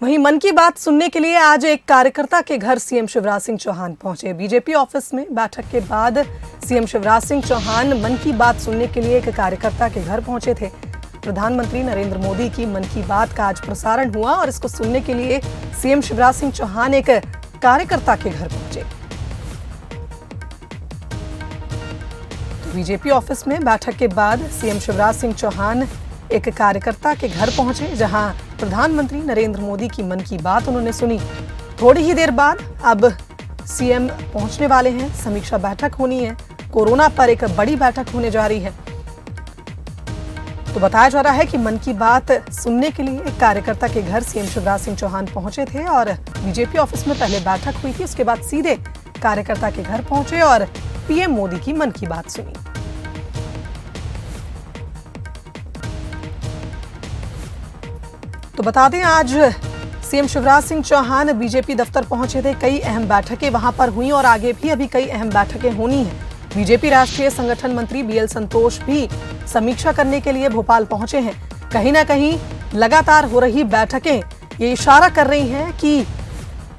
वहीं मन की बात सुनने के लिए आज एक कार्यकर्ता के घर सीएम शिवराज सिंह चौहान पहुंचे। बीजेपी ऑफिस में बैठक के बाद सीएम शिवराज सिंह चौहान मन की बात सुनने के लिए एक कार्यकर्ता के घर पहुंचे थे। प्रधानमंत्री नरेंद्र मोदी की मन की बात का आज प्रसारण हुआ और इसको सुनने के लिए सीएम शिवराज सिंह चौहान एक कार्यकर्ता के घर पहुंचे। तो बीजेपी ऑफिस में बैठक के बाद सीएम शिवराज सिंह चौहान एक कार्यकर्ता के घर पहुंचे, जहां प्रधानमंत्री नरेंद्र मोदी की मन की बात उन्होंने सुनी। थोड़ी ही देर बाद अब सीएम पहुंचने वाले हैं। समीक्षा बैठक होनी है, कोरोना पर एक बड़ी बैठक होने जा रही है। तो बताया जा रहा है कि मन की बात सुनने के लिए एक कार्यकर्ता के घर सीएम शिवराज सिंह चौहान पहुंचे थे और बीजेपी ऑफिस में पहले बैठक हुई थी, उसके बाद सीधे कार्यकर्ता के घर पहुंचे और पीएम मोदी की मन की बात सुनी। तो बता दें, आज सीएम शिवराज सिंह चौहान बीजेपी दफ्तर पहुंचे थे। कई अहम बैठकें वहां पर हुई और आगे भी अभी कई अहम बैठकें होनी हैं। बीजेपी राष्ट्रीय संगठन मंत्री बीएल संतोष भी समीक्षा करने के लिए भोपाल पहुंचे हैं। कहीं ना कहीं लगातार हो रही बैठकें ये इशारा कर रही हैं कि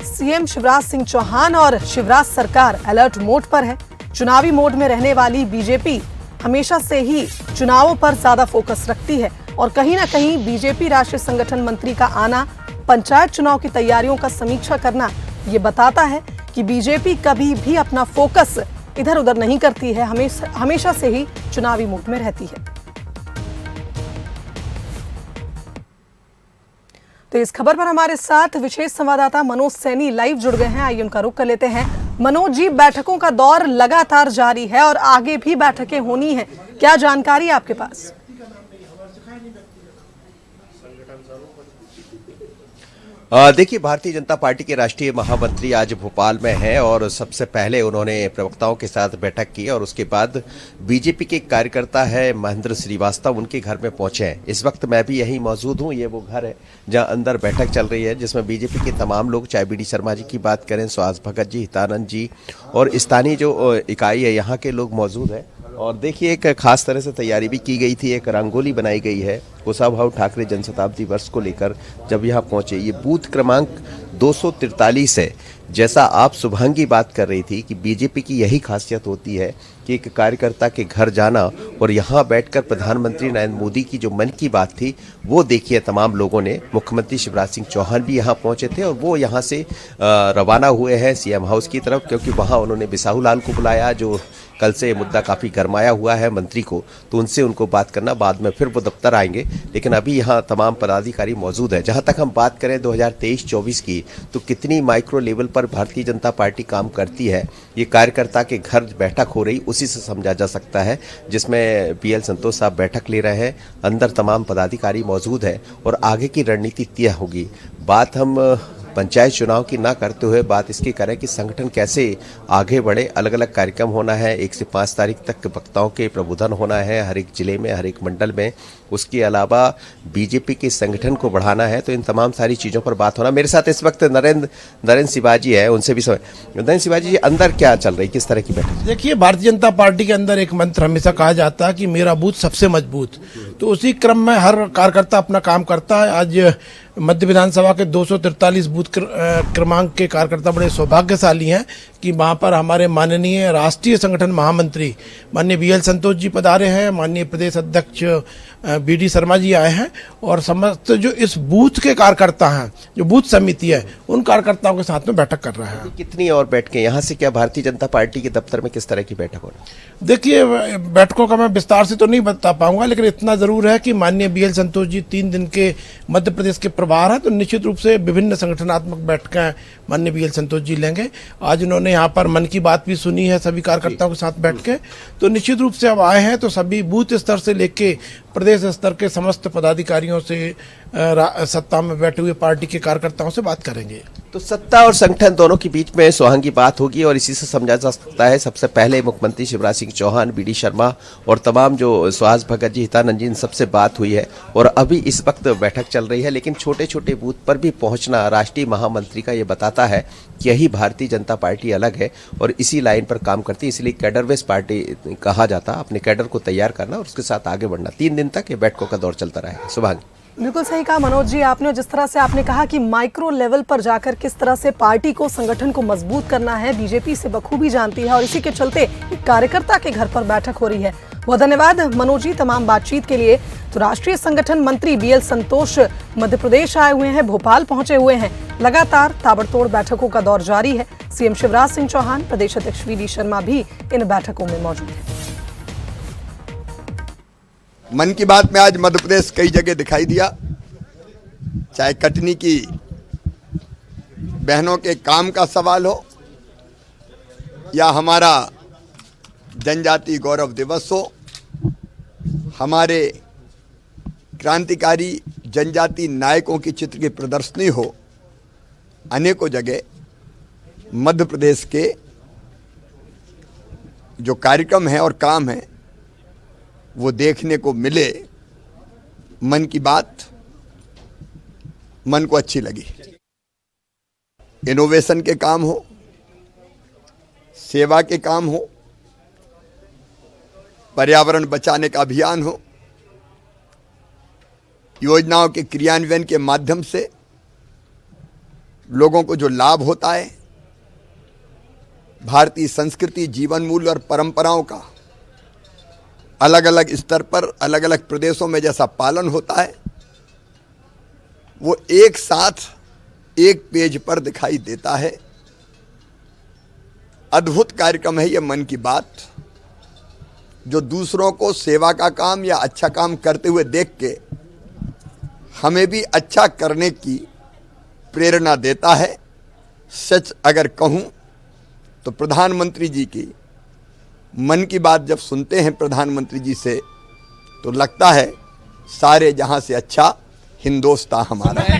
सीएम शिवराज सिंह चौहान और शिवराज सरकार अलर्ट मोड पर है। चुनावी मोड में रहने वाली बीजेपी हमेशा से ही चुनावों पर ज्यादा फोकस रखती है और कहीं ना कहीं बीजेपी राष्ट्रीय संगठन मंत्री का आना, पंचायत चुनाव की तैयारियों का समीक्षा करना, ये बताता है कि बीजेपी कभी भी अपना फोकस इधर उधर नहीं करती है, हमेशा से ही चुनावी मूड में रहती है। तो इस खबर पर हमारे साथ विशेष संवाददाता मनोज सैनी लाइव जुड़ गए हैं। आइए उनका रुख कर लेते हैं। मनोज जी, बैठकों का दौर लगातार जारी है और आगे भी बैठकें होनी है, क्या जानकारी है आपके पास? देखिए, भारतीय जनता पार्टी के राष्ट्रीय महामंत्री आज भोपाल में हैं और सबसे पहले उन्होंने प्रवक्ताओं के साथ बैठक की और उसके बाद बीजेपी के कार्यकर्ता है महेंद्र श्रीवास्तव, उनके घर में पहुंचे हैं। इस वक्त मैं भी यहीं मौजूद हूं। ये वो घर है जहां अंदर बैठक चल रही है, जिसमें बीजेपी के तमाम लोग, चाहे बीडी शर्मा जी की बात करें, सुहास भगत जी, हितानंद जी और स्थानीय जो इकाई है यहाँ के लोग मौजूद हैं। और देखिए, एक खास तरह से तैयारी भी की गई थी। एक रंगोली बनाई गई है कुशाभाऊ ठाकरे जनशताब्दी वर्ष को लेकर जब यहाँ पहुंचे। ये बूथ क्रमांक 243 है। जैसा आप शुभांगी बात कर रही थी कि बीजेपी की यही खासियत होती है कि एक कार्यकर्ता के घर जाना और यहाँ बैठकर प्रधानमंत्री नरेंद्र मोदी की जो मन की बात थी वो देखिए तमाम लोगों ने। मुख्यमंत्री शिवराज सिंह चौहान भी यहाँ पहुंचे थे और वो यहाँ से रवाना हुए हैं सीएम हाउस की तरफ, क्योंकि वहाँ उन्होंने बिसाहू लाल को बुलाया, जो कल से मुद्दा काफ़ी गरमाया हुआ है मंत्री को, तो उनसे उनको बात करना, बाद में फिर वो दफ्तर आएंगे। लेकिन अभी यहाँ तमाम पदाधिकारी मौजूद है। जहाँ तक हम बात करें 2023-24 की, तो कितनी माइक्रो लेवल पर भारतीय जनता पार्टी काम करती है, ये कार्यकर्ता के घर बैठक हो रही उसी से समझा जा सकता है, जिसमें बीएल संतोष साहब बैठक ले रहे हैं। अंदर तमाम पदाधिकारी मौजूद है और आगे की रणनीति तय होगी। बात हम पंचायत चुनाव की ना करते हुए बात इसकी करें कि संगठन कैसे आगे बढ़े। अलग अलग कार्यक्रम होना है। 1 से 5 तारीख तक वक्ताओं के प्रबोधन होना है हर एक जिले में, हर एक मंडल में। उसके अलावा बीजेपी के संगठन को बढ़ाना है। तो इन तमाम सारी चीज़ों पर बात होना। मेरे साथ इस वक्त नरेंद्र शिवाजी है, उनसे भी समय। नरेंद्र शिवाजी जी, अंदर क्या चल रही, किस तरह की बैठक? देखिए, भारतीय जनता पार्टी के अंदर एक मंत्र हमेशा कहा जाता है कि मेरा बूथ सबसे मजबूत। तो उसी क्रम में हर कार्यकर्ता अपना काम करता है। आज मध्य विधानसभा के 243 बूथ क्रमांक के कार्यकर्ता बड़े सौभाग्यशाली हैं कि वहाँ पर हमारे माननीय राष्ट्रीय संगठन महामंत्री माननीय बीएल संतोष जी पधारे हैं, माननीय प्रदेश अध्यक्ष बीडी शर्मा जी आए हैं और समस्त जो इस बूथ के कार्यकर्ता हैं, जो बूथ समिति है, उन कार्यकर्ताओं के साथ में बैठक कर रहे हैं। कितनी और बैठकें यहाँ से, क्या भारतीय जनता पार्टी के दफ्तर में किस तरह की बैठक हो रही है? देखिए, बैठकों का मैं विस्तार से तो नहीं बता पाऊंगा, लेकिन इतना जरूर है कि माननीय बीएल संतोष जी 3 दिन के मध्य प्रदेश के प्रभार हैं, तो निश्चित रूप से विभिन्न संगठनात्मक बैठकें माननीय बीएल संतोष जी लेंगे। आज उन्होंने यहाँ पर मन की बात भी सुनी है सभी कार्यकर्ताओं के साथ बैठ के। तो निश्चित रूप से अब आए हैं तो सभी बूथ स्तर से लेके प्रदेश स्तर के समस्त पदाधिकारियों से, सत्ता में बैठे हुए पार्टी के कार्यकर्ताओं से बात करेंगे। तो सत्ता और संगठन दोनों के बीच में सुहांगी बात होगी और इसी से समझा जा सकता है। सबसे पहले मुख्यमंत्री शिवराज सिंह चौहान, बीडी शर्मा और तमाम जो सुहास भगत जी, हितानंद जी, इन सबसे बात हुई है और अभी इस वक्त बैठक चल रही है। लेकिन छोटे छोटे बूथ पर भी पहुंचना राष्ट्रीय महामंत्री का ये बताता है कि यही भारतीय जनता पार्टी अलग है और इसी लाइन पर काम करती है। इसलिए कैडर बेस पार्टी कहा जाता है। अपने कैडर को तैयार करना और उसके साथ आगे बढ़ना। 3 दिन तक ये बैठकों का दौर चलता रहेगा। शुभांगी। बिल्कुल सही कहा मनोज जी आपने। और जिस तरह से आपने कहा कि माइक्रो लेवल पर जाकर किस तरह से पार्टी को, संगठन को मजबूत करना है, बीजेपी से बखूबी जानती है और इसी के चलते एक कार्यकर्ता के घर पर बैठक हो रही है। बहुत धन्यवाद मनोज जी तमाम बातचीत के लिए। तो राष्ट्रीय संगठन मंत्री बीएल संतोष मध्य प्रदेश आए हुए हैं, भोपाल पहुंचे हुए हैं। लगातार ताबड़तोड़ बैठकों का दौर जारी है। सीएम शिवराज सिंह चौहान, प्रदेश अध्यक्ष वी.डी. शर्मा भी इन बैठकों में मौजूद हैं। मन की बात में आज मध्य प्रदेश कई जगह दिखाई दिया, चाहे कटनी की बहनों के काम का सवाल हो या हमारा जनजाति गौरव दिवस हो, हमारे क्रांतिकारी जनजाति नायकों की चित्र की प्रदर्शनी हो। अनेकों जगह मध्य प्रदेश के जो कार्यक्रम है और काम है वो देखने को मिले। मन की बात मन को अच्छी लगी। इनोवेशन के काम हो, सेवा के काम हो, पर्यावरण बचाने का अभियान हो, योजनाओं के क्रियान्वयन के माध्यम से लोगों को जो लाभ होता है, भारतीय संस्कृति, जीवन मूल्य और परंपराओं का अलग अलग स्तर पर अलग अलग प्रदेशों में जैसा पालन होता है, वो एक साथ एक पेज पर दिखाई देता है। अद्भुत कार्यक्रम है ये मन की बात, जो दूसरों को सेवा का काम या अच्छा काम करते हुए देख के हमें भी अच्छा करने की प्रेरणा देता है। सच अगर कहूं तो प्रधानमंत्री जी की मन की बात जब सुनते हैं प्रधानमंत्री जी से, तो लगता है सारे जहां से अच्छा हिंदुस्तान हमारा है।